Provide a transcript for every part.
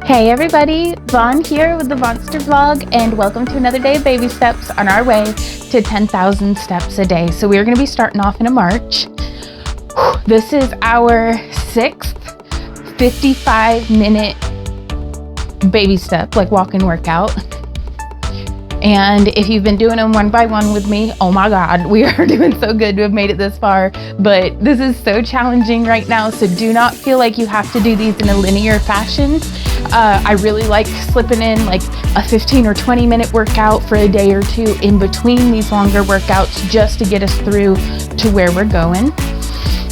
Hey everybody, Vaughn here with the Vonster Vlog, and welcome to another day of baby steps on our way to 10,000 steps a day. So we're going to be starting off in a march. This is our 6th 55-minute baby step, like walk-in workout. And if you've been doing them one by one with me, oh my God, we are doing so good to have made it this far. But this is so challenging right now, so do not feel like you have to do these in a linear fashion. I really like slipping in like a 15 or 20 minute workout for a day or two in between these longer workouts just to get us through to where we're going.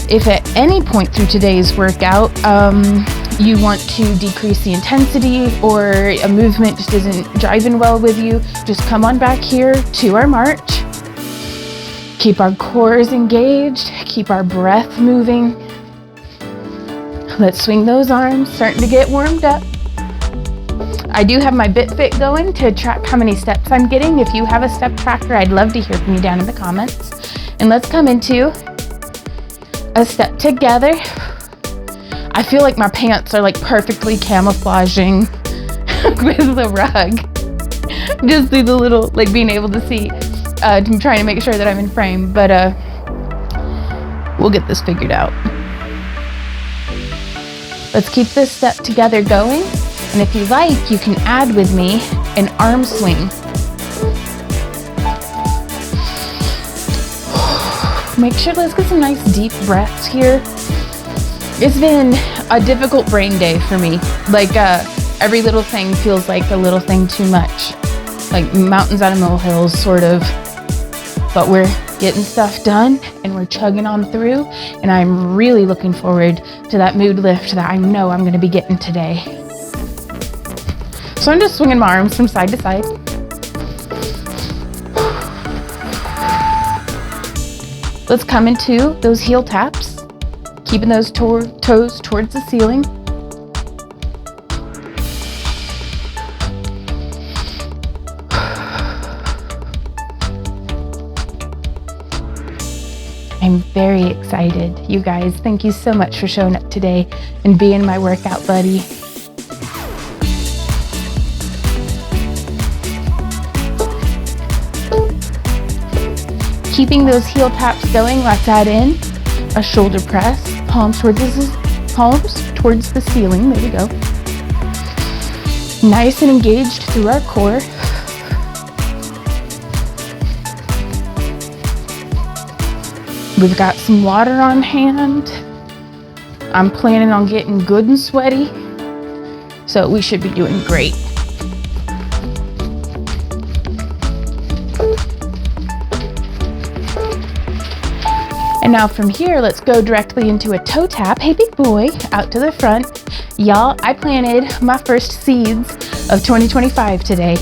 If at any point through today's workout, you want to decrease the intensity or a movement just isn't driving well with you, just come on back here to our march. Keep our cores engaged, keep our breath moving. Let's swing those arms, starting to get warmed up. I do have my BitFit going to track how many steps I'm getting. If you have a step tracker, I'd love to hear from you down in the comments. And let's come into a step together. I feel like my pants are like perfectly camouflaging with the rug. Just through the little, like being able to see. I'm trying to make sure that I'm in frame, but we'll get this figured out. Let's keep this step together going. And if you like, you can add with me an arm swing. Make sure, let's get some nice deep breaths here. It's been a difficult brain day for me. Like every little thing feels like a little thing too much. Like mountains out of molehills, sort of. But we're getting stuff done and we're chugging on through. And I'm really looking forward to that mood lift that I know I'm gonna be getting today. So I'm just swinging my arms from side to side. Let's come into those heel taps, keeping those toes towards the ceiling. I'm very excited. You guys, thank you so much for showing up today and being my workout buddy. Keeping those heel taps going, let's add in a shoulder press, palms towards the ceiling, there we go. Nice and engaged through our core. We've got some water on hand. I'm planning on getting good and sweaty, so we should be doing great. And now from here, let's go directly into a toe tap. Hey, big boy, out to the front. Y'all, I planted my first seeds of 2025 today.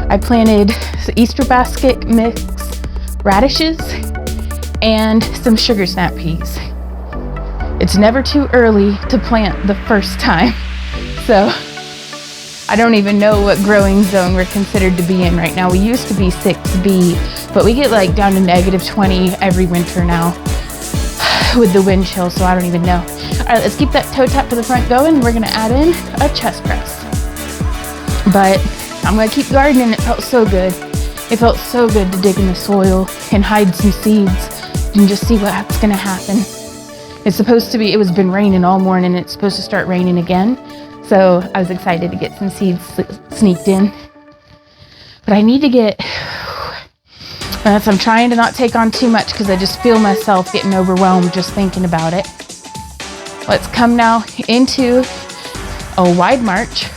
I planted Easter basket mix radishes and some sugar snap peas. It's never too early to plant the first time. So I don't even know what growing zone we're considered to be in right now. We used to be 6B, but we get like down to -20 every winter now with the wind chill, so I don't even know. All right, let's keep that toe tap to the front going. We're gonna add in a chest press. But I'm gonna keep gardening. It felt so good. It felt so good to dig in the soil and hide some seeds and just see what's gonna happen. It's supposed to be, it was been raining all morning. It's supposed to start raining again. So I was excited to get some seeds sneaked in. But I need to get, I'm trying to not take on too much because I just feel myself getting overwhelmed just thinking about it. Let's come now into a wide march.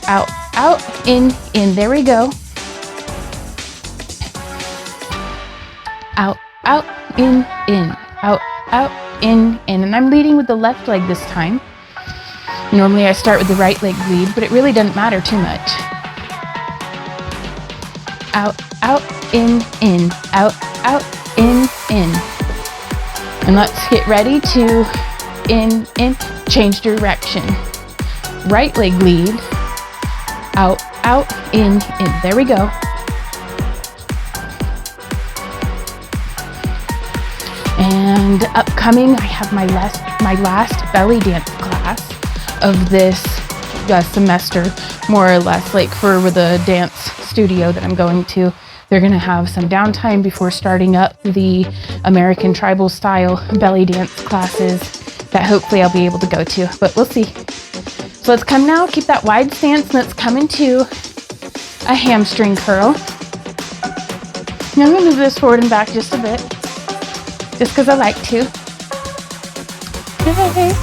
Out, out, in, there we go. Out, out, in, out, out, in. And I'm leading with the left leg this time. Normally I start with the right leg lead, but it really doesn't matter too much. Out, out, in, out, out, in. And let's get ready to in, change direction. Right leg lead, out, out, in. There we go. And upcoming, I have my last belly dance class of this semester, more or less, like for the dance studio that I'm going to. They're gonna have some downtime before starting up the American tribal style belly dance classes that hopefully I'll be able to go to, but we'll see. So let's come now, keep that wide stance, and let's come into a hamstring curl. Now I'm gonna move this forward and back just a bit, just because I like to. Yay.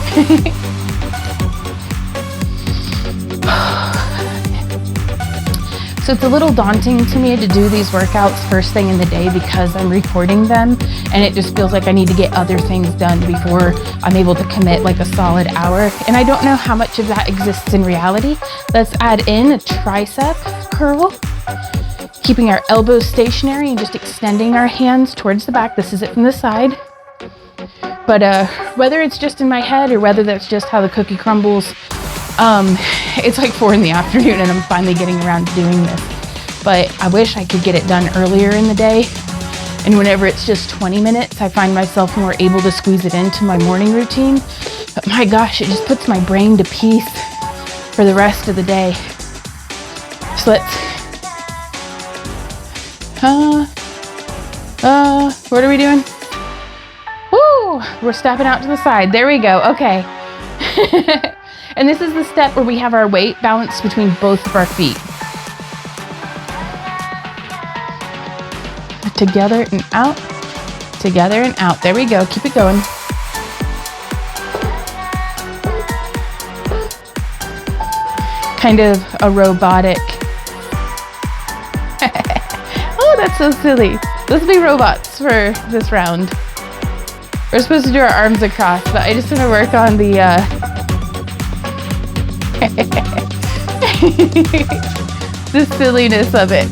So it's a little daunting to me to do these workouts first thing in the day because I'm recording them, and it just feels like I need to get other things done before I'm able to commit like a solid hour. And I don't know how much of that exists in reality. Let's add in a tricep curl, keeping our elbows stationary and just extending our hands towards the back. This is it from the side. But whether it's just in my head or whether that's just how the cookie crumbles, it's like 4 in the afternoon and I'm finally getting around to doing this. But I wish I could get it done earlier in the day. And whenever it's just 20 minutes, I find myself more able to squeeze it into my morning routine. But my gosh, it just puts my brain to peace for the rest of the day. So let's, what are we doing? Woo, we're stepping out to the side. There we go, okay. And this is the step where we have our weight balanced between both of our feet. Together and out, together and out. There we go, keep it going. Kind of a robotic. Oh, that's so silly. Let's be robots for this round. We're supposed to do our arms across, but I just want to work on the the silliness of it.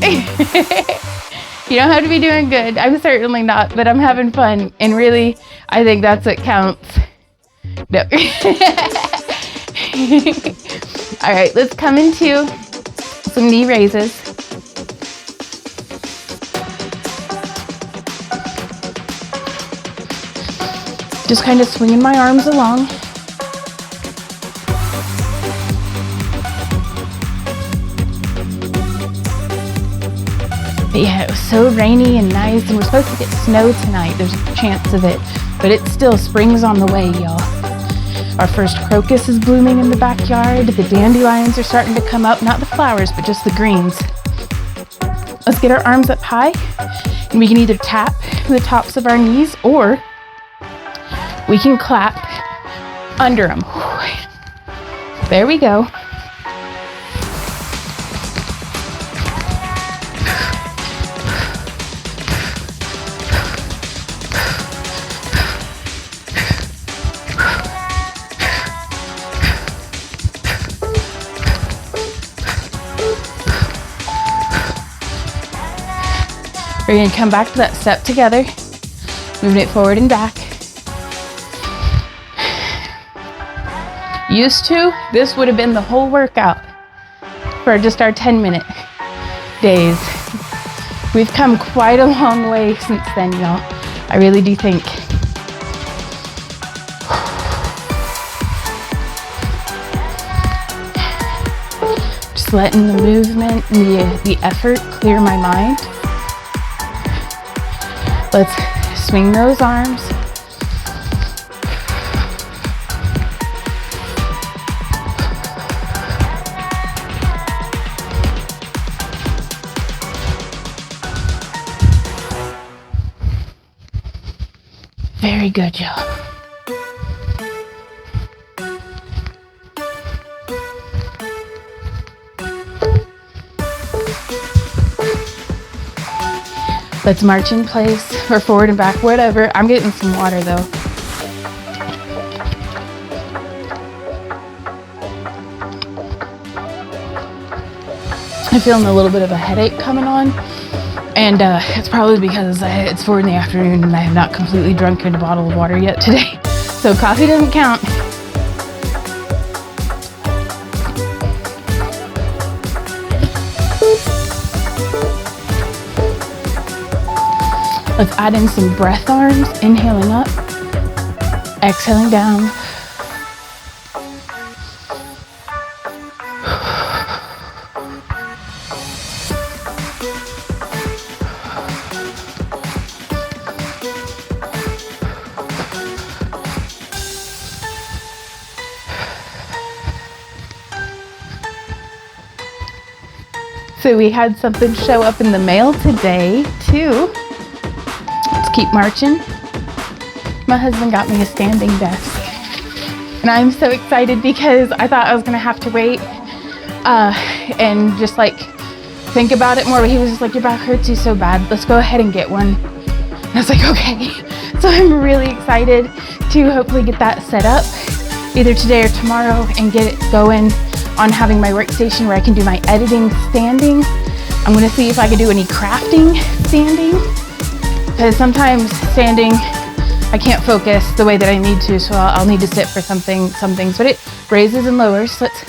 You don't have to be doing good. I'm certainly not, but I'm having fun. And really, I think that's what counts. No. All right, let's come into some knee raises. Just kind of swinging my arms along. But yeah, it was so rainy and nice, and we're supposed to get snow tonight. There's a chance of it, but it's still spring's on the way, y'all. Our first crocus is blooming in the backyard. The dandelions are starting to come up, not the flowers, but just the greens. Let's get our arms up high, and we can either tap the tops of our knees or we can clap under them. There we go. We're going to come back to that step together, moving it forward and back. Used to, this would have been the whole workout for just our 10-minute days. We've come quite a long way since then, y'all. I really do think. Just letting the movement and the effort clear my mind. Let's swing those arms. Very good, y'all. Let's march in place or forward and back, whatever. I'm getting some water though. I'm feeling a little bit of a headache coming on, and it's probably because it's 4 in the afternoon and I have not completely drunk a bottle of water yet today. So coffee doesn't count. Let's add in some breath arms, inhaling up, exhaling down. So we had something show up in the mail today too. Let's keep marching. My husband got me a standing desk. And I'm so excited because I thought I was gonna have to wait and just like think about it more. But he was just like, your back hurts you so bad. Let's go ahead and get one. And I was like, okay. So I'm really excited to hopefully get that set up either today or tomorrow and get it going on having my workstation where I can do my editing standing. I'm gonna see if I can do any crafting standing, because sometimes standing I can't focus the way that I need to, so I'll need to sit for some things, but it raises and lowers. Let's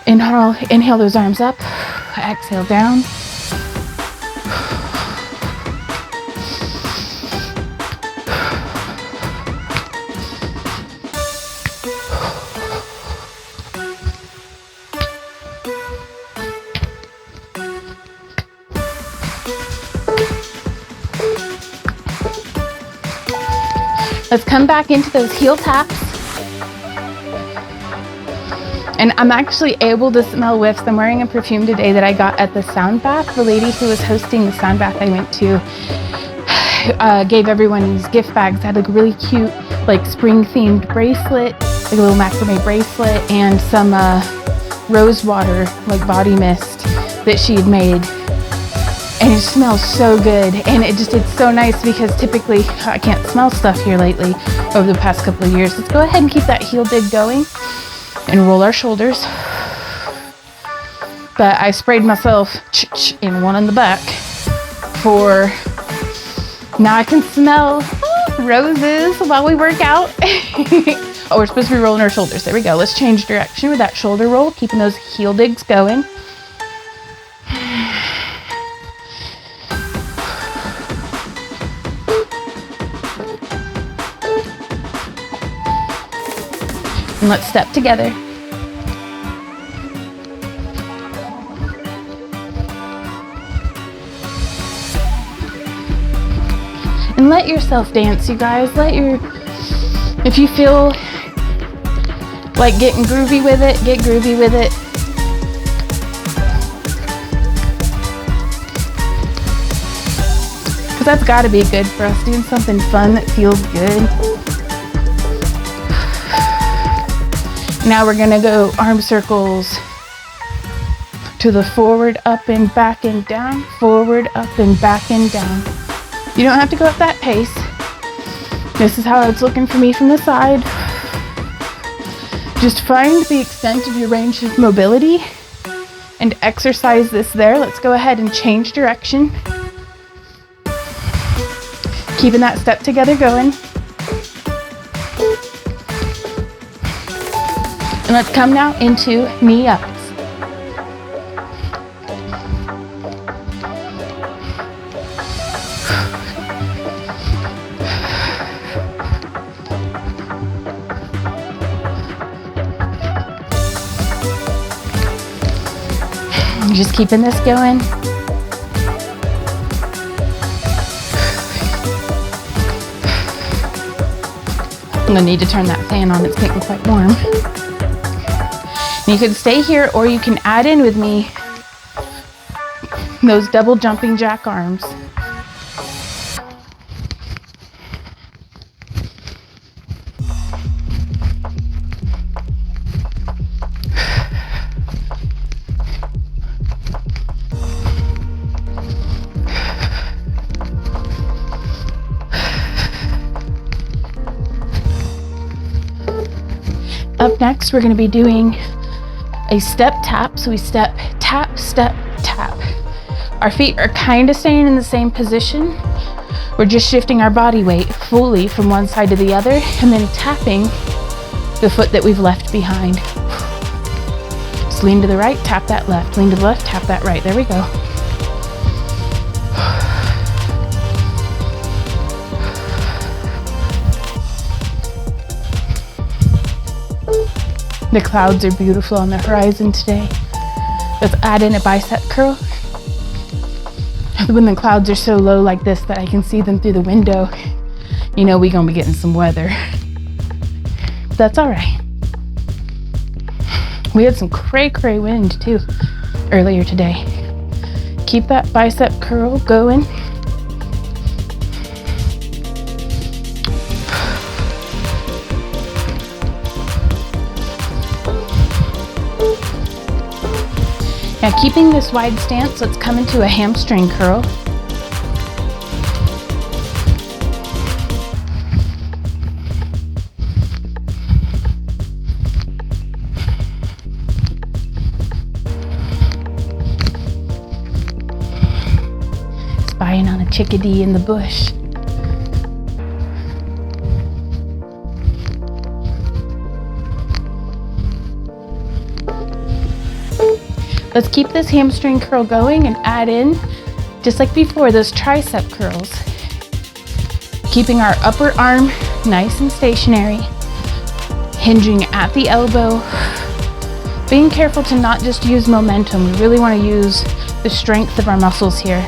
inhale those arms up, exhale down. Let's come back into those heel taps. And I'm actually able to smell whiffs. I'm wearing a perfume today that I got at the sound bath. The lady who was hosting the sound bath I went to gave everyone these gift bags. They had like a really cute, like spring themed bracelet, like a little macrame bracelet, and some rose water, like body mist that she had made. And it smells so good, and it's so nice because typically I can't smell stuff here lately over the past couple of years. Let's go ahead and keep that heel dig going and roll our shoulders. But I sprayed myself in one in the back for now I can smell roses while we work out. Oh, we're supposed to be rolling our shoulders. There we go. Let's change direction with that shoulder roll, keeping those heel digs going. And let's step together. And let yourself dance, you guys. If you feel like getting groovy with it, get groovy with it. Because that's gotta be good for us, doing something fun that feels good. Now we're gonna go arm circles to the forward, up and back and down, forward, up and back and down. You don't have to go at that pace. This is how it's looking for me from the side. Just find the extent of your range of mobility and exercise this there. Let's go ahead and change direction. Keeping that step together going. And let's come now into knee ups. Just keeping this going. I'm gonna need to turn that fan on, it's getting quite warm. And you can stay here or you can add in with me those double jumping jack arms. Up next, we're going to be doing a step tap. So we step, tap, step, tap. Our feet are kind of staying in the same position. We're just shifting our body weight fully from one side to the other and then tapping the foot that we've left behind. Just lean to the right, tap that left. Lean to the left, tap that right. There we go. The clouds are beautiful on the horizon today. Let's add in a bicep curl. When the clouds are so low like this that I can see them through the window, you know we're gonna be getting some weather. That's all right. We had some cray wind too earlier today. Keep that bicep curl going. Now keeping this wide stance, let's come into a hamstring curl. Spying on a chickadee in the bush. Let's keep this hamstring curl going and add in, just like before, those tricep curls. Keeping our upper arm nice and stationary, hinging at the elbow. Being careful to not just use momentum. We really want to use the strength of our muscles here.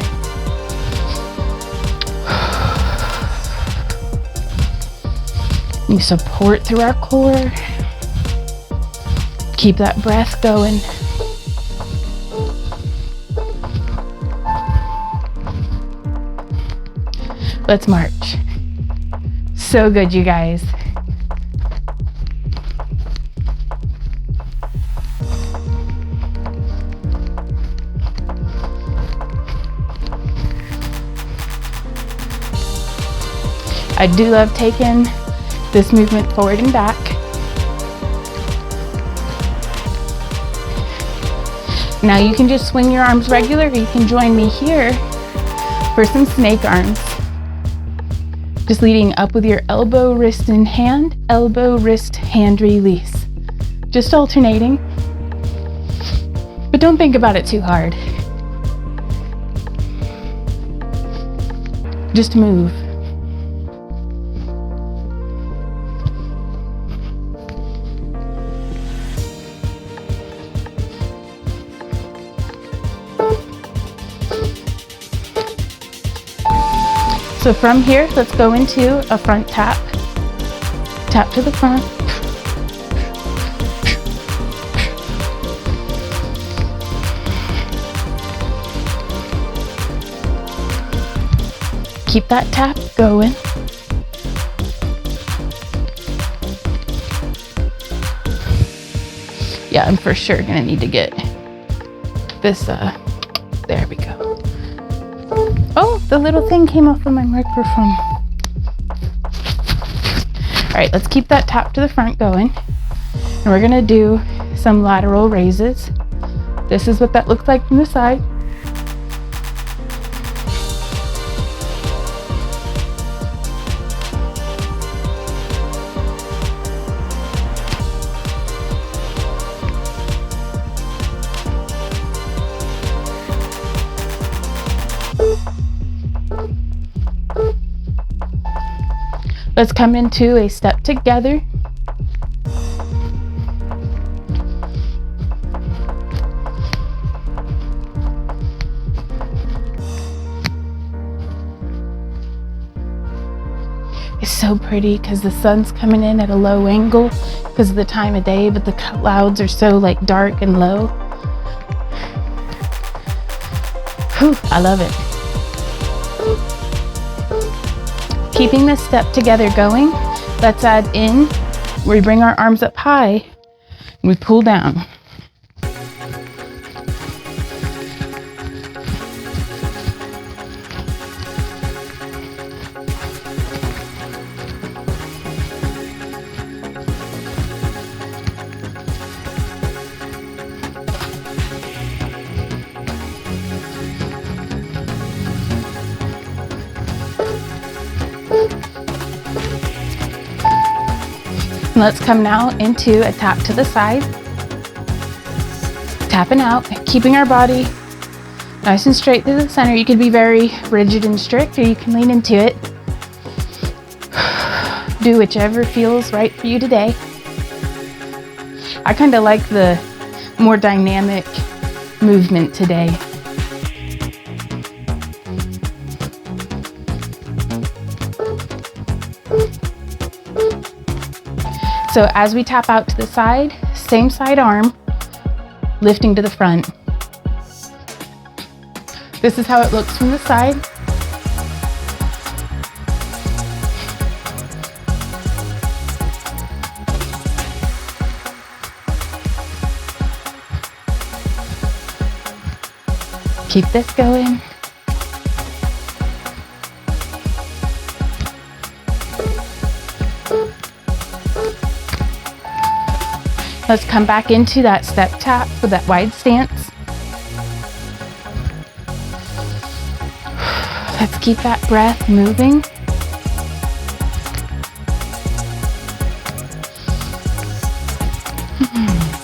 You support through our core. Keep that breath going. Let's march. So good, you guys. I do love taking this movement forward and back. Now you can just swing your arms regular, or you can join me here for some snake arms. Just leading up with your elbow, wrist, and hand, elbow, wrist, hand release. Just alternating. But don't think about it too hard. Just move. So from here, let's go into a front tap. Tap to the front. Keep that tap going. Yeah, I'm for sure gonna need to get this, there we go. Oh, the little thing came off of my microphone. All right, let's keep that tap to the front going. And we're gonna do some lateral raises. This is what that looks like from the side. Let's come into a step together. It's so pretty because the sun's coming in at a low angle because of the time of day, but the clouds are so like dark and low. Whew, I love it. Keeping this step together going, let's add in where we bring our arms up high and we pull down. Let's come now into a tap to the side. Tapping out, keeping our body nice and straight through the center. You could be very rigid and strict, or you can lean into it. Do whichever feels right for you today. I kind of like the more dynamic movement today. So as we tap out to the side, same side arm, lifting to the front. This is how it looks from the side. Keep this going. Let's come back into that step tap with that wide stance. Let's keep that breath moving.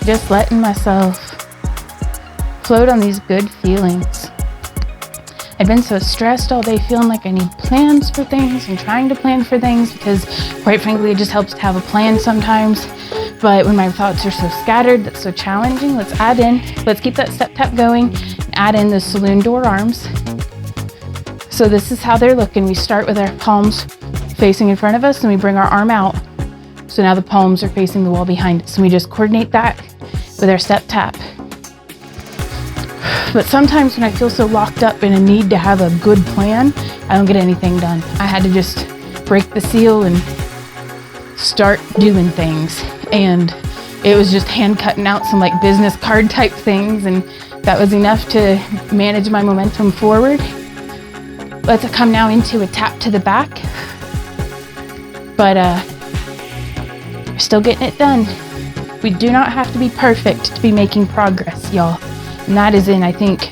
Just letting myself float on these good feelings. I've been so stressed all day, feeling like I need plans for things and trying to plan for things, because quite frankly, it just helps to have a plan sometimes. But when my thoughts are so scattered, that's so challenging. Let's keep that step tap going, and add in the saloon door arms. So this is how they're looking. We start with our palms facing in front of us, and we bring our arm out. So now the palms are facing the wall behind us, and we just coordinate that with our step tap. But sometimes when I feel so locked up in a need to have a good plan, I don't get anything done. I had to just break the seal and start doing things. And it was just hand cutting out some like business card type things, and that was enough to manage my momentum forward. Let's come now into a tap to the back. But we're still getting it done. We do not have to be perfect to be making progress, y'all. And that is in, I think,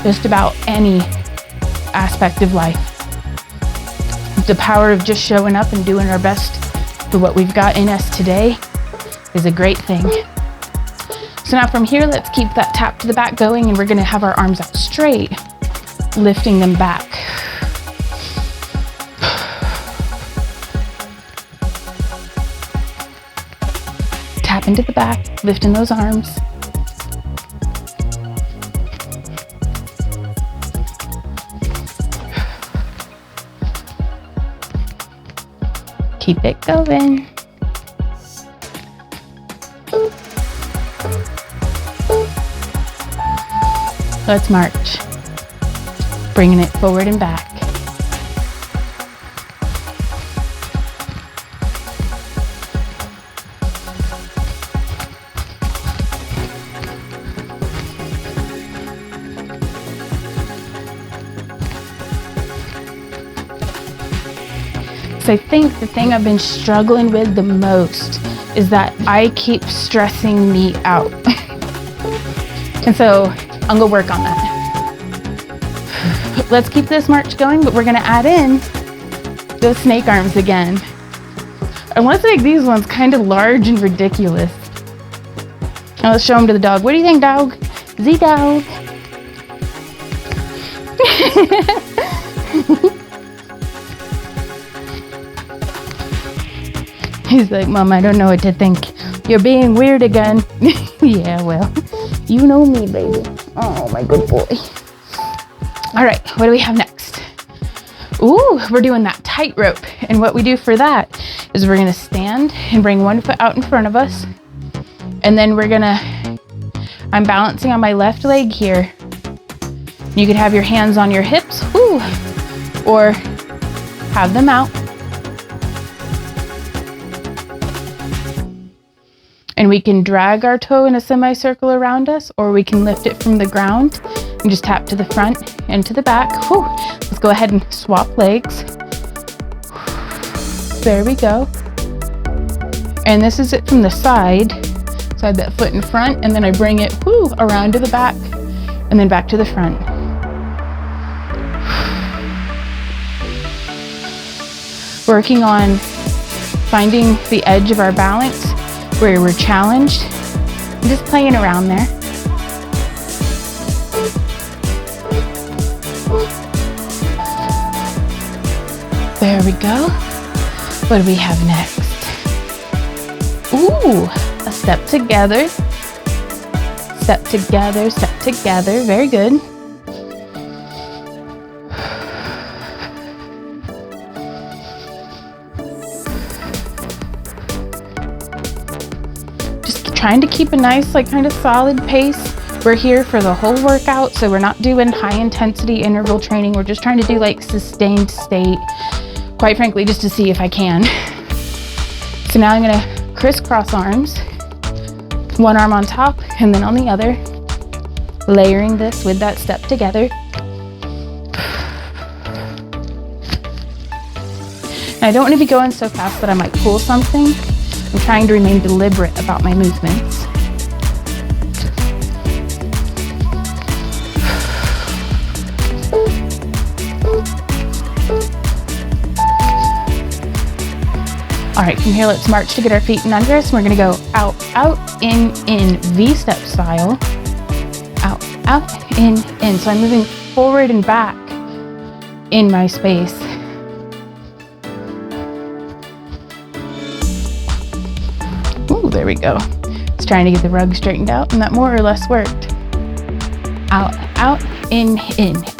just about any aspect of life. The power of just showing up and doing our best for what we've got in us today is a great thing. So now from here, let's keep that tap to the back going, and we're gonna have our arms out straight, lifting them back. Tap into the back, lifting those arms. Keep it going. Let's march. Bringing it forward and back. So I think the thing I've been struggling with the most is that I keep stressing me out. And so I'm gonna work on that. Let's keep this march going, but we're gonna add in those snake arms again. I want to make these ones kind of large and ridiculous. Now let's show them to the dog. What do you think, dog? Z-dog. He's like, Mom, I don't know what to think. You're being weird again. Yeah, well, you know me, baby. Oh, my good boy. All right, what do we have next? Ooh, we're doing that tightrope. And what we do for that is we're gonna stand and bring one foot out in front of us. And then I'm balancing on my left leg here. You could have your hands on your hips, ooh, or have them out. And we can drag our toe in a semicircle around us, or we can lift it from the ground and just tap to the front and to the back. Whew. Let's go ahead and swap legs. There we go. And this is it from the side. So I have that foot in front, and then I bring it around to the back, and then back to the front. Working on finding the edge of our balance where we're challenged, and just playing around there. There we go. What do we have next? Ooh, a step together. Step together, step together. Very good. Trying to keep a nice, kind of solid pace We're here for the whole workout, so we're not doing high intensity interval training. We're just trying to do like sustained state, quite frankly, just to see if I can. So now I'm gonna crisscross arms, one arm on top and then on the other, layering this with that step together. And I don't want to be going so fast that I might pull something. I'm trying to remain deliberate about my movements. All right, from here, let's march to get our feet in under us. We're gonna go out, out, in, V-step style. Out, out, in. So I'm moving forward and back in my space. Ooh, there we go. Just trying to get the rug straightened out, and that more or less worked. Out, out, in,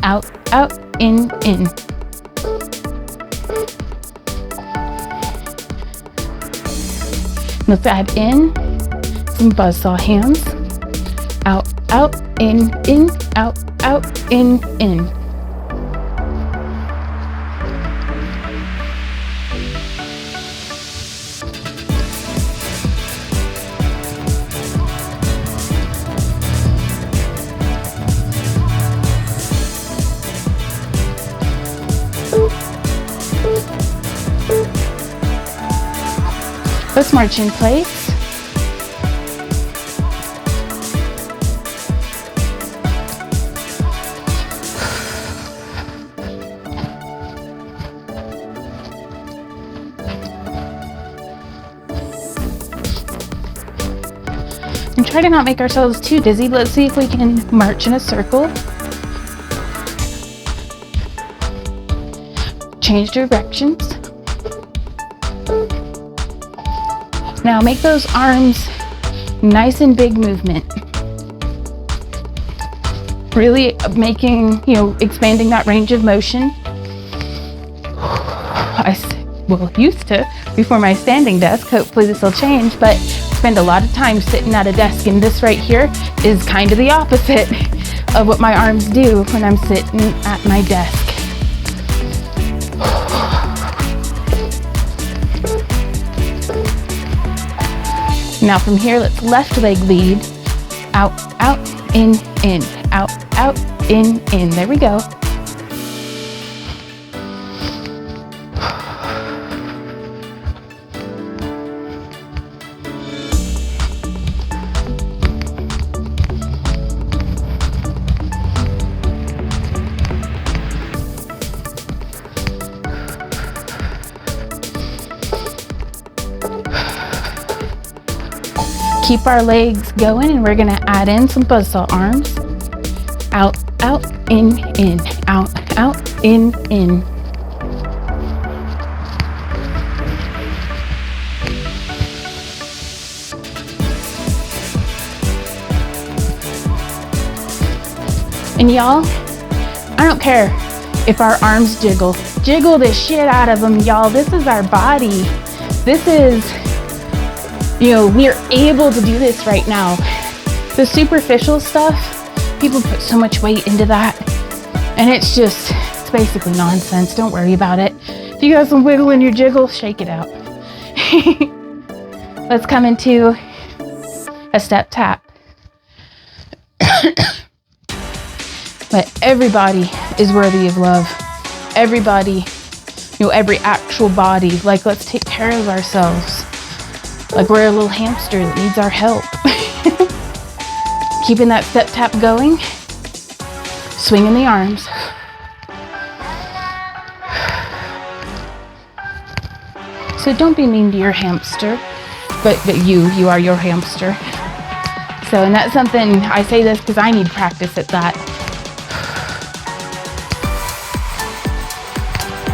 out, out, in. Let's add in some buzzsaw hands. Out, out, in, out, out, in. Let's march in place. And try to not make ourselves too dizzy. Let's see if we can march in a circle. Change directions. Now make those arms nice and big movement. Really making, expanding that range of motion. Used to before my standing desk. Hopefully this will change, but spend a lot of time sitting at a desk, and this right here is kind of the opposite of what my arms do when I'm sitting at my desk. Now from here, let's left leg lead. Out, out, in, out, out, in. There we go. Keep our legs going, and we're gonna add in some buzzsaw arms. Out, out, in, out, out, in. And y'all, I don't care if our arms jiggle. Jiggle the shit out of them, y'all. This is our body. This is, we're able to do this right now. The superficial stuff, people put so much weight into that, and it's basically nonsense. Don't worry about it. If you got some wiggle in your jiggle, shake it out. Let's come into a step tap. But everybody is worthy of love. Everybody, every actual body. Like, let's take care of ourselves. Like we're a little hamster that needs our help. Keeping that step tap going. Swinging the arms. So don't be mean to your hamster, but you are your hamster. So, and that's something, I say this because I need practice at that.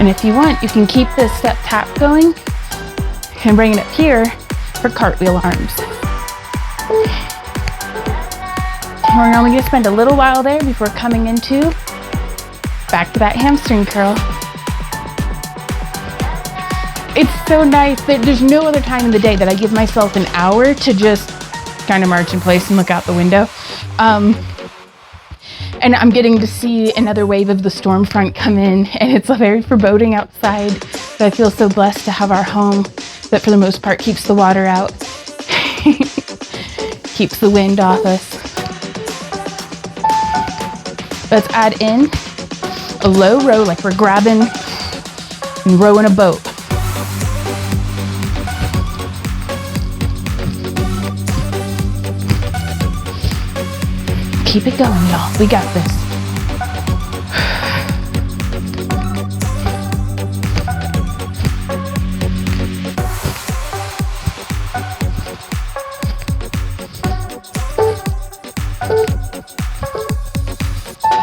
And if you want, you can keep this step tap going and bring it up here for cartwheel arms. We're only going to spend a little while there before coming into back to that hamstring curl. It's so nice that there's no other time in the day that I give myself an hour to just kind of march in place and look out the window. And I'm getting to see another wave of the storm front come in, and it's very foreboding outside. So I feel so blessed to have our home that for the most part keeps the water out, keeps the wind off us. Let's add in a low row, like we're grabbing and rowing a boat. Keep it going, y'all. We got this.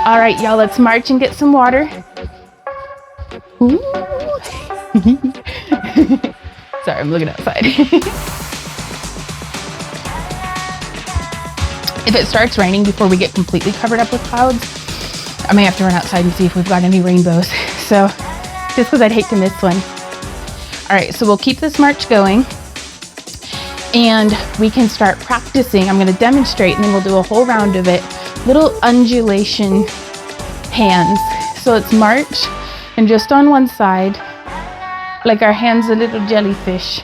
All right, y'all, let's march and get some water. Ooh. Sorry, I'm looking outside. If it starts raining before we get completely covered up with clouds, I may have to run outside and see if we've got any rainbows. So, just because I'd hate to miss one. All right, so we'll keep this march going and we can start practicing. I'm gonna demonstrate and then we'll do a whole round of it. Little undulation hands. So let's march and just on one side, like our hands a little jellyfish.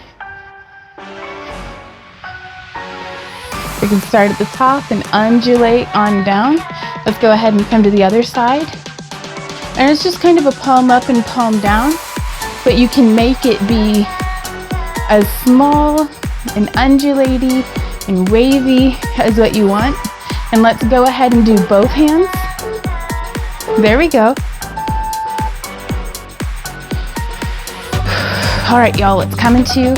We can start at the top and undulate on down. Let's go ahead and come to the other side. And it's just kind of a palm up and palm down, but you can make it be as small and undulaty and wavy as what you want. And let's go ahead and do both hands. There we go. All right, y'all, let's come into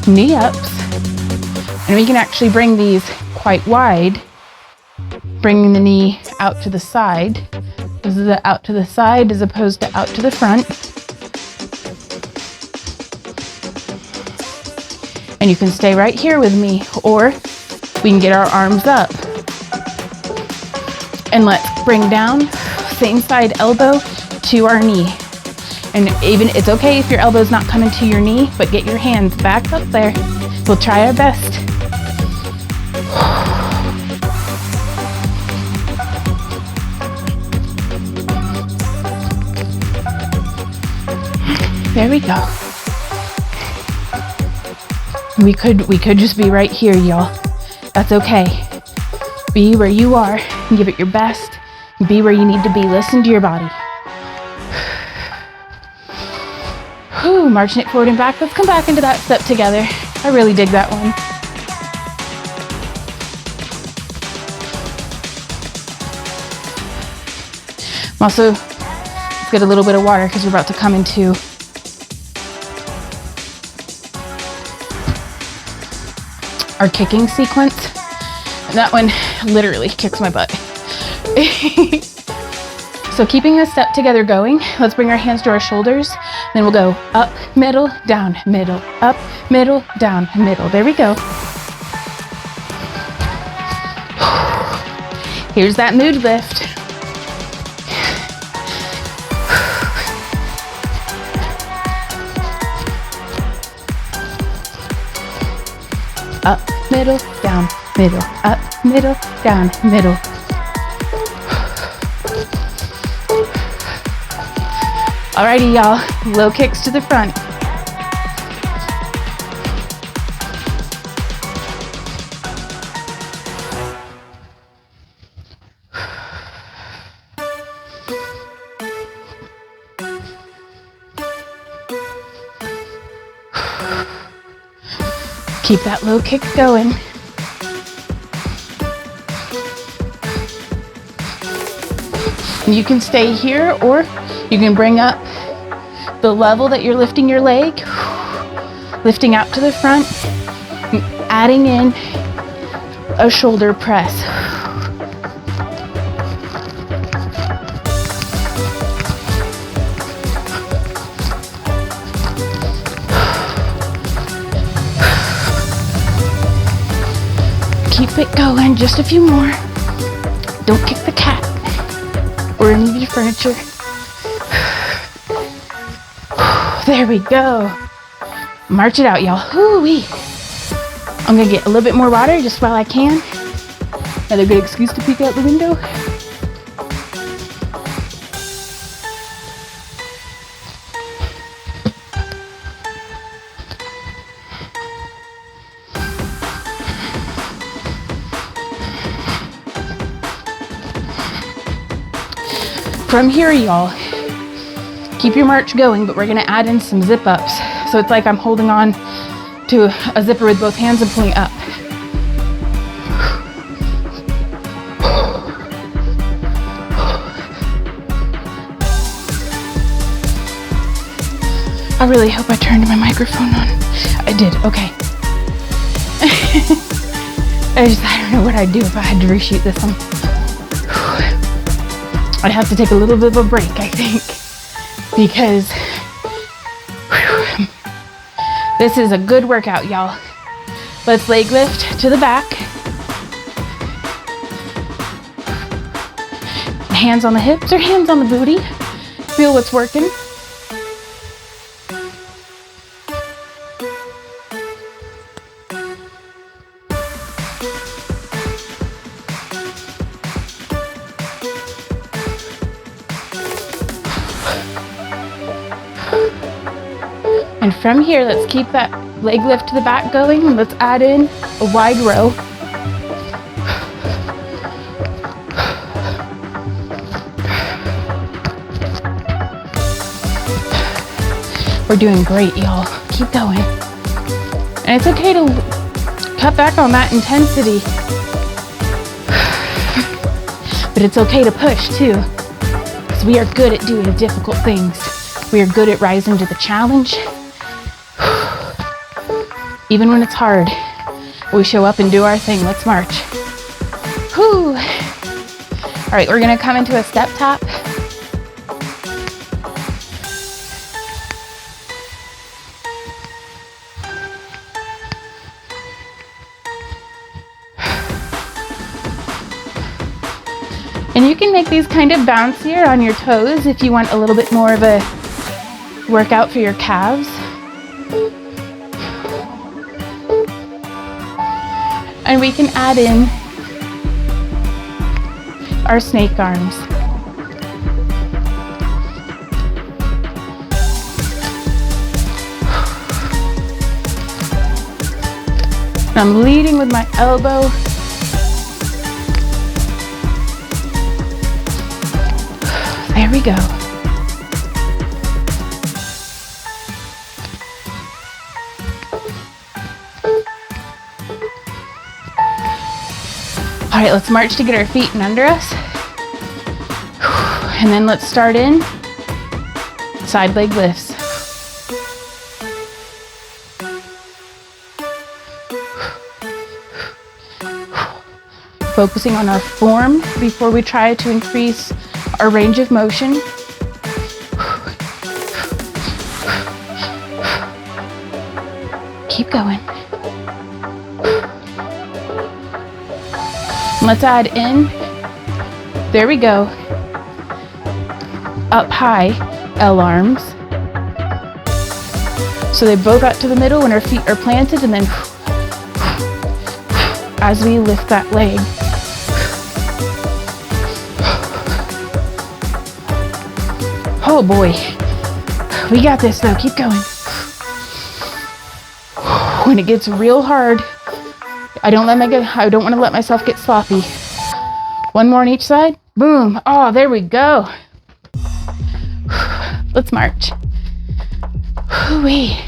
knee ups. And we can actually bring these quite wide, bringing the knee out to the side. This is out to the side as opposed to out to the front. And you can stay right here with me, or we can get our arms up. And let's bring down, same side elbow to our knee. And even, it's okay if your elbow's not coming to your knee, but get your hands back up there. We'll try our best. There we go. We could just be right here, y'all. That's okay. Be where you are and give it your best. Be where you need to be. Listen to your body. Whew, marching it forward and back. Let's come back into that step together. I really dig that one. Also, let's get a little bit of water because we're about to come into our kicking sequence. And that one literally kicks my butt. So keeping this step together going, let's bring our hands to our shoulders. Then we'll go up, middle, down, middle, up, middle, down, middle. There we go. Here's that mood lift. Up, middle, down, middle, up, middle, down, middle. Alrighty, y'all, low kicks to the front. Keep that low kick going. And you can stay here, or you can bring up the level that you're lifting your leg, lifting out to the front, and adding in a shoulder press. Keep it going, just a few more. Don't kick the cat or any of your furniture. There we go. March it out, y'all. Hoo-wee. I'm gonna get a little bit more water just while I can. Another good excuse to peek out the window. From here, y'all, keep your march going, but we're gonna add in some zip ups. So it's like I'm holding on to a zipper with both hands and pulling up. I really hope I turned my microphone on. I did, okay. I don't know what I'd do if I had to reshoot this one. I'd have to take a little bit of a break, I think, because this is a good workout, y'all. Let's leg lift to the back. Hands on the hips or hands on the booty. Feel what's working. And from here, let's keep that leg lift to the back going, and let's add in a wide row. We're doing great, y'all. Keep going. And it's okay to cut back on that intensity, but it's okay to push too, because we are good at doing difficult things. We are good at rising to the challenge. Even when it's hard, we show up and do our thing. Let's march. Whew. All right, we're gonna come into a step tap. And you can make these kind of bouncier on your toes if you want a little bit more of a workout for your calves. And we can add in our snake arms. I'm leading with my elbow. There we go. All right, let's march to get our feet in under us. And then let's start in side leg lifts. Focusing on our form before we try to increase our range of motion. Keep going. Let's add in, there we go, up high L arms. So they both out to the middle when our feet are planted, and then as we lift that leg. Oh boy, we got this though, keep going. When it gets real hard, I don't want to let myself get sloppy. One more on each side. Boom. Oh, there we go. Let's march. Hoo-wee.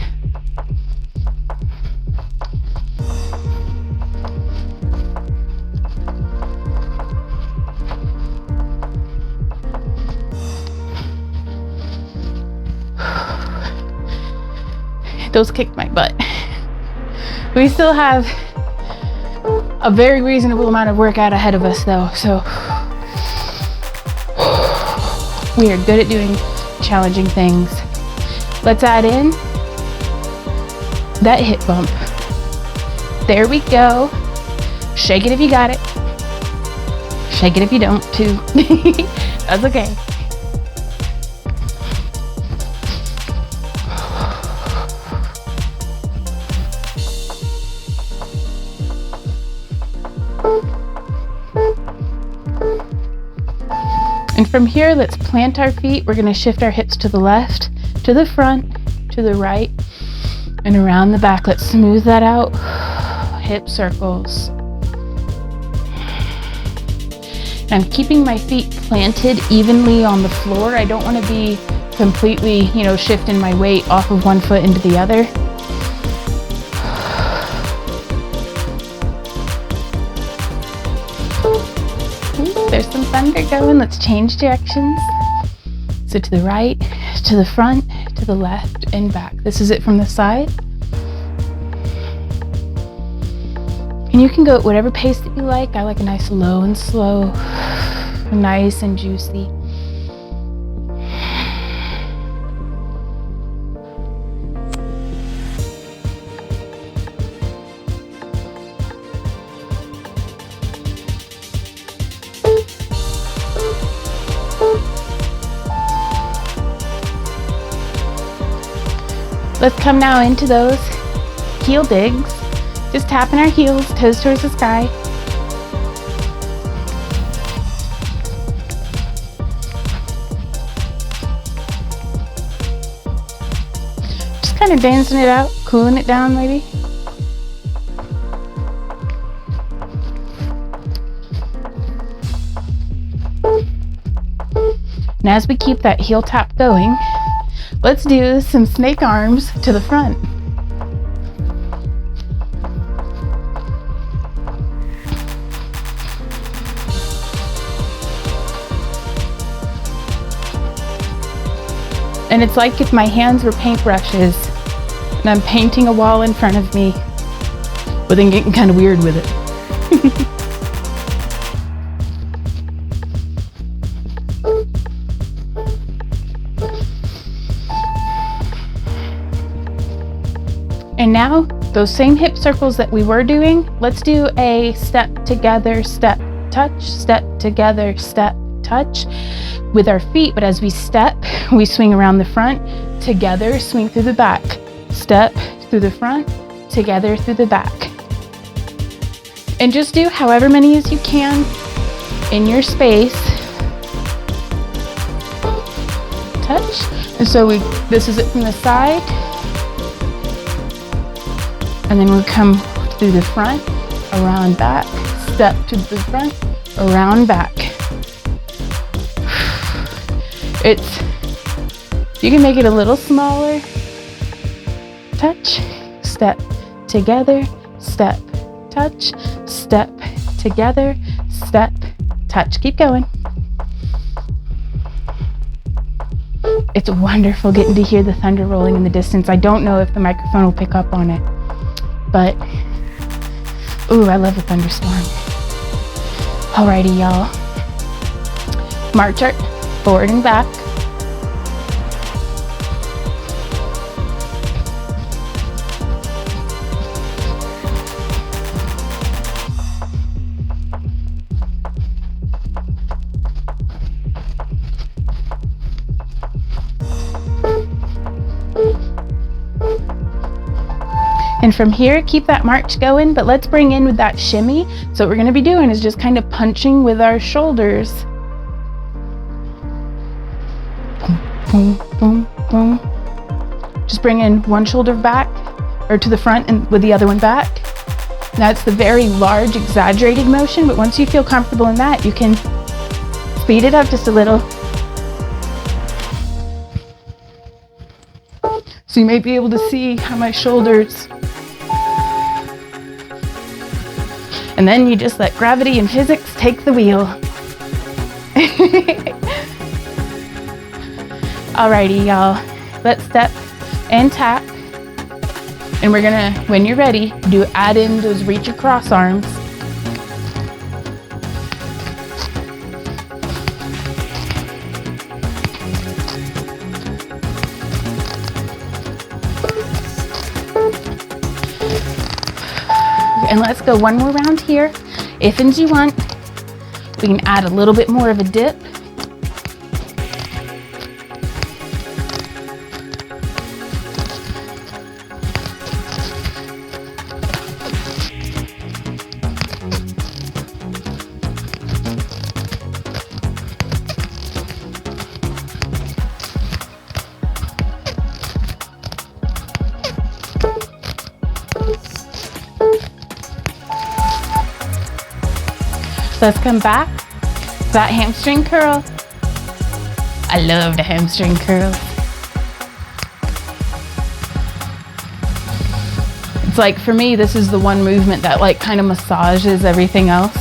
Those kicked my butt. We still have a very reasonable amount of workout ahead of us though, so we are good at doing challenging things. Let's add in that hip bump. There we go. Shake it if you got it. Shake it if you don't too. That's okay. From here, let's plant our feet. We're gonna shift our hips to the left, to the front, to the right, and around the back. Let's smooth that out. Hip circles. I'm keeping my feet planted evenly on the floor. I don't want to be completely, shifting my weight off of one foot into the other. Ooh, there's some thunder going. Let's change directions. So to the right, to the front, to the left, and back. This is it from the side. And you can go at whatever pace that you like. I like a nice low and slow, nice and juicy. Let's come now into those heel digs. Just tapping our heels, toes towards the sky. Just kind of dancing it out, cooling it down maybe. And as we keep that heel tap going, let's do some snake arms to the front. And it's like if my hands were paintbrushes and I'm painting a wall in front of me, but then getting kind of weird with it. And now, those same hip circles that we were doing, let's do a step together, step, touch, step together, step, touch with our feet. But as we step, we swing around the front, together, swing through the back, step through the front, together through the back. And just do however many as you can in your space. Touch. And so this is it from the side. And then we'll come through the front, around back, step to the front, around back. You can make it a little smaller. Touch, step, together, step, touch, step, together, step, touch. Keep going. It's wonderful getting to hear the thunder rolling in the distance. I don't know if the microphone will pick up on it, but ooh, I love a thunderstorm. Alrighty, y'all. March art, forward and back. And from here, keep that march going, but let's bring in with that shimmy. So what we're gonna be doing is just kind of punching with our shoulders. Boom, boom, boom. Just bring in one shoulder back, or to the front and with the other one back. Now it's the very large, exaggerated motion, but once you feel comfortable in that, you can speed it up just a little. So you may be able to see how my shoulders. And then you just let gravity and physics take the wheel. Alrighty, y'all. Let's step and tap. And we're gonna, when you're ready, add in those reach across arms. And let's go one more round here. If and you want, we can add a little bit more of a dip. Let's come back. That hamstring curl. I love the hamstring curl. It's like, for me, this is the one movement that like kind of massages everything else.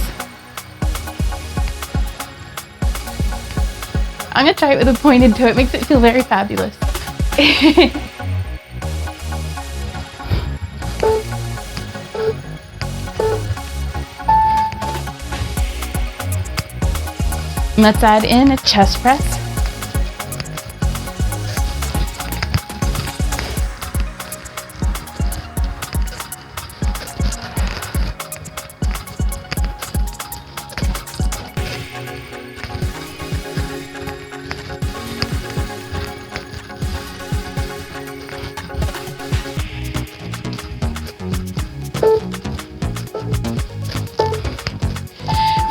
I'm gonna try it with a pointed toe. It makes it feel very fabulous. Let's add in a chest press.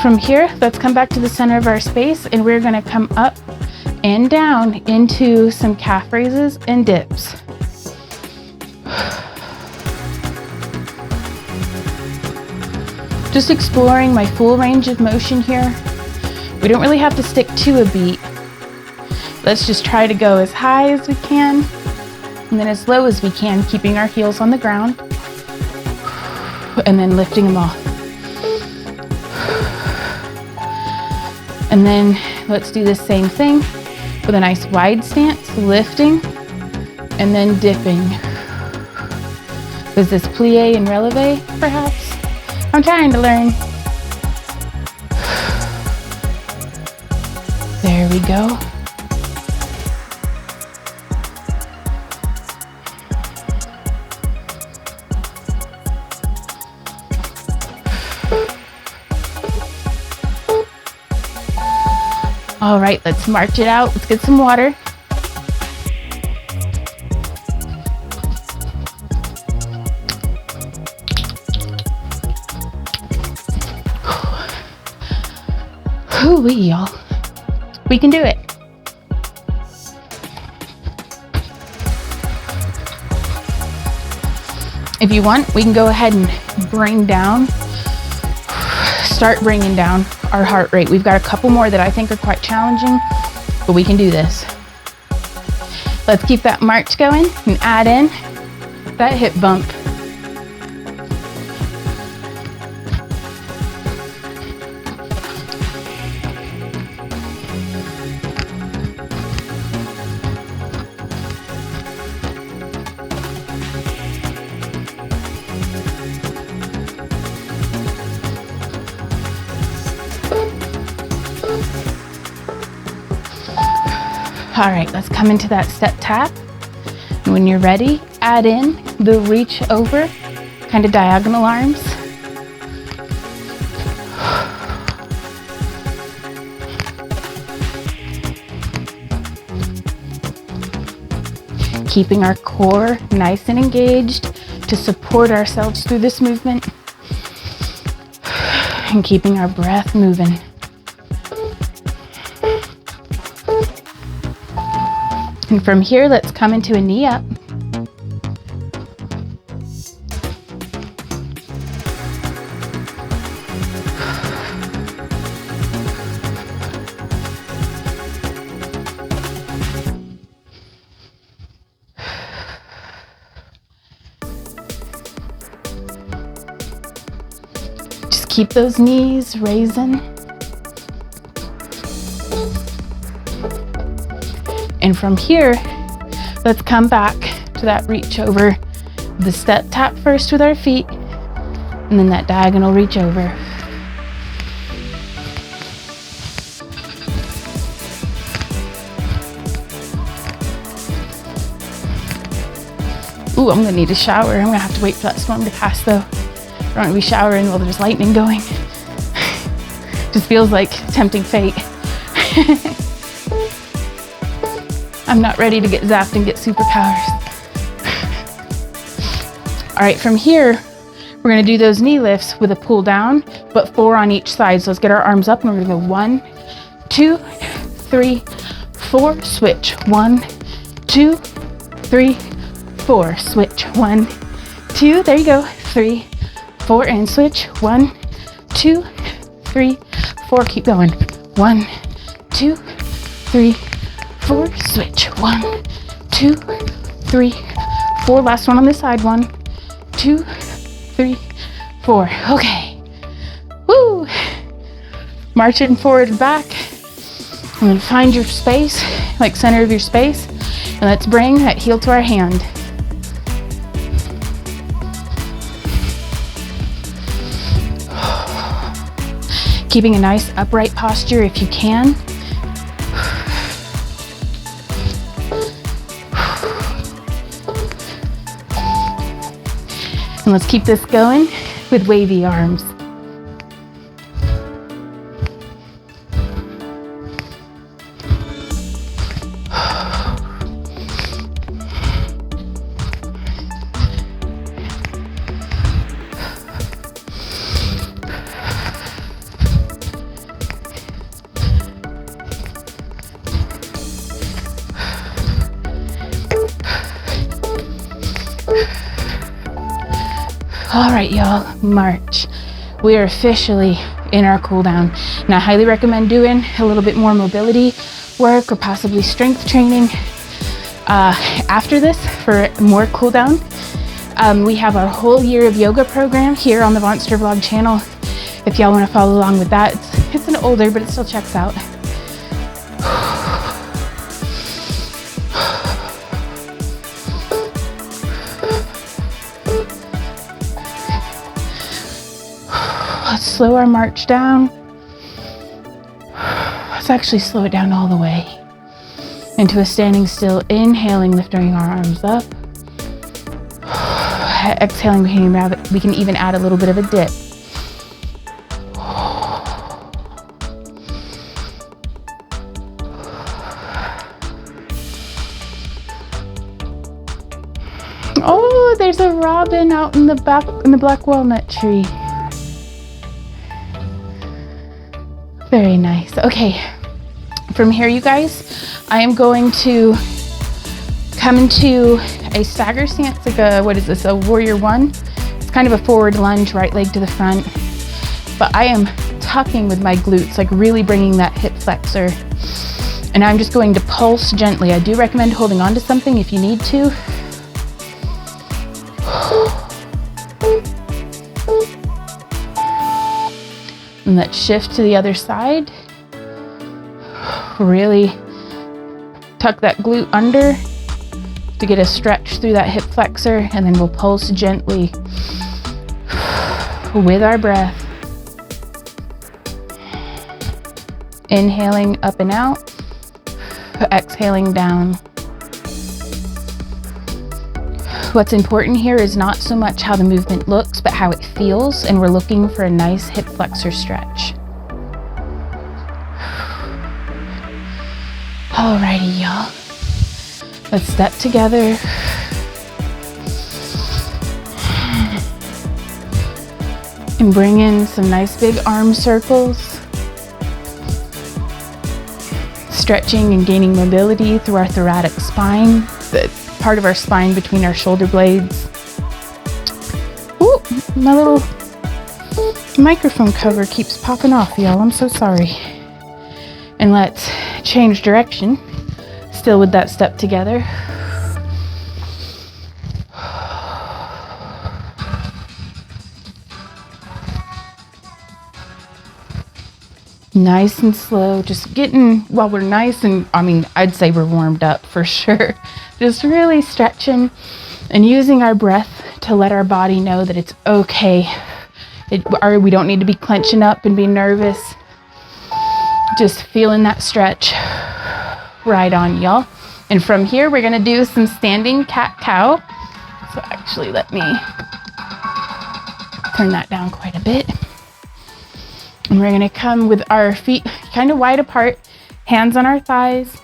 From here, let's come back to the center of our space, and we're gonna come up and down into some calf raises and dips. Just exploring my full range of motion here. We don't really have to stick to a beat. Let's just try to go as high as we can, and then as low as we can, keeping our heels on the ground, and then lifting them off. And then let's do the same thing with a nice wide stance, lifting and then dipping. Is this plie and releve, perhaps? I'm trying to learn. There we go. All right, let's march it out. Let's get some water. Hoo-wee, y'all. We can do it. If you want, we can go ahead and start bringing down our heart rate. We've got a couple more that I think are quite challenging, but we can do this. Let's keep that march going and add in that hip bump. All right, let's come into that step tap. And when you're ready, add in the reach over, kind of diagonal arms. Keeping our core nice and engaged to support ourselves through this movement. And keeping our breath moving. And from here, let's come into a knee up. Just keep those knees raising. And from here, let's come back to that reach over. The step tap first with our feet, and then that diagonal reach over. Ooh, I'm gonna need a shower. I'm gonna have to wait for that storm to pass though. I don't want to be showering while there's lightning going. Just feels like tempting fate. I'm not ready to get zapped and get superpowers. All right, from here, we're gonna do those knee lifts with a pull down, but 4 on each side. So let's get our arms up and we're gonna go 1, 2, 3, 4, switch. 1, 2, 3, 4, switch. 1, 2, there you go. 3, 4, and switch. 1, 2, 3, 4, keep going. 1, 2, 3, 4, switch. 1, 2, 3, 4. Last one on this side. 1, 2, 3, 4. Okay. Woo! Marching forward and back. And then find your space, like center of your space. And let's bring that heel to our hand. Keeping a nice upright posture if you can. And let's keep this going with wavy arms. All right, y'all, march. We are officially in our cool down. And I highly recommend doing a little bit more mobility work or possibly strength training after this for more cool down. We have our whole year of yoga program here on the Monster Vlog channel. If y'all want to follow along with that, it's an older, but it still checks out. Let's slow our march down. Let's actually slow it down all the way into a standing still. Inhaling, lifting our arms up. Exhaling, we can even add a little bit of a dip. Oh, there's a robin out in the back in the black walnut tree. Very nice. Okay, from here, you guys, I am going to come into a stagger stance, like a, what is this, a warrior one? It's kind of a forward lunge, right leg to the front. But I am tucking with my glutes, like really bringing that hip flexor. And I'm just going to pulse gently. I do recommend holding on to something if you need to. And let's shift to the other side. Really tuck that glute under to get a stretch through that hip flexor, and then we'll pulse gently with our breath. Inhaling up and out, exhaling down. What's important here is not so much how the movement looks, but how it feels, and we're looking for a nice hip flexor stretch. Alrighty, y'all. Let's step together. And bring in some nice big arm circles. Stretching and gaining mobility through our thoracic spine, the part of our spine between our shoulder blades. Ooh, my little microphone cover keeps popping off, y'all. I'm so sorry. And let's change direction, still with that step together. Nice and slow, just getting, while we're nice and, I'd say we're warmed up for sure. Just really stretching and using our breath to let our body know that it's okay. We don't need to be clenching up and be nervous. Just feeling that stretch. Right on, y'all. And from here, we're gonna do some standing cat-cow. So actually, let me turn that down quite a bit. And we're gonna come with our feet kind of wide apart, hands on our thighs.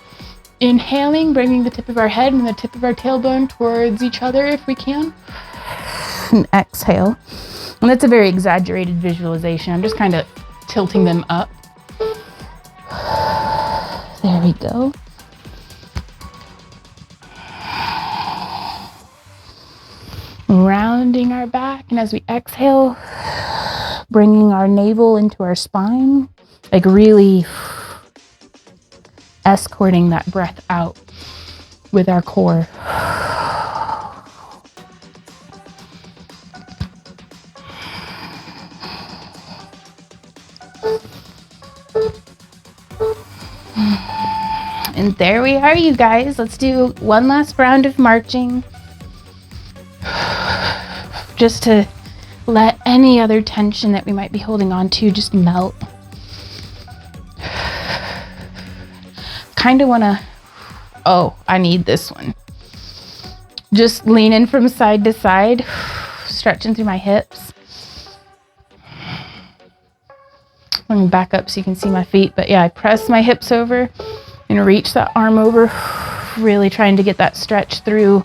Inhaling, bringing the tip of our head and the tip of our tailbone towards each other if we can. And exhale. And that's a very exaggerated visualization. I'm just kind of tilting them up. There we go. Rounding our back, and as we exhale, bringing our navel into our spine, Like really escorting that breath out with our core. And there we are, you guys. Let's do one last round of marching. Just to let any other tension that we might be holding on to just melt. Kind of want to, oh, I need this one. Just leaning from side to side, stretching through my hips. Let me back up so you can see my feet. But yeah, I press my hips over and reach that arm over, really trying to get that stretch through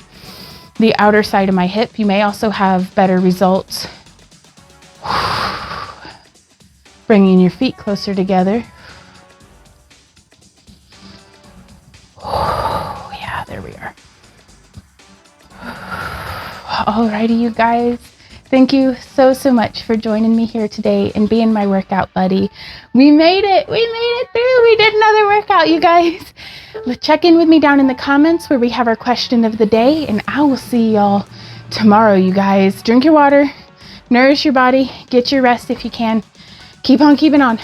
the outer side of my hip. You may also have better results bringing your feet closer together. Yeah, there we are. Alrighty, you guys. Thank you so much for joining me here today and being my workout buddy. We made it. We made it through. We did another workout, you guys. Check in with me down in the comments where we have our question of the day, and I will see y'all tomorrow, you guys. Drink your water, nourish your body, get your rest if you can. Keep on keeping on.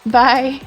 Bye.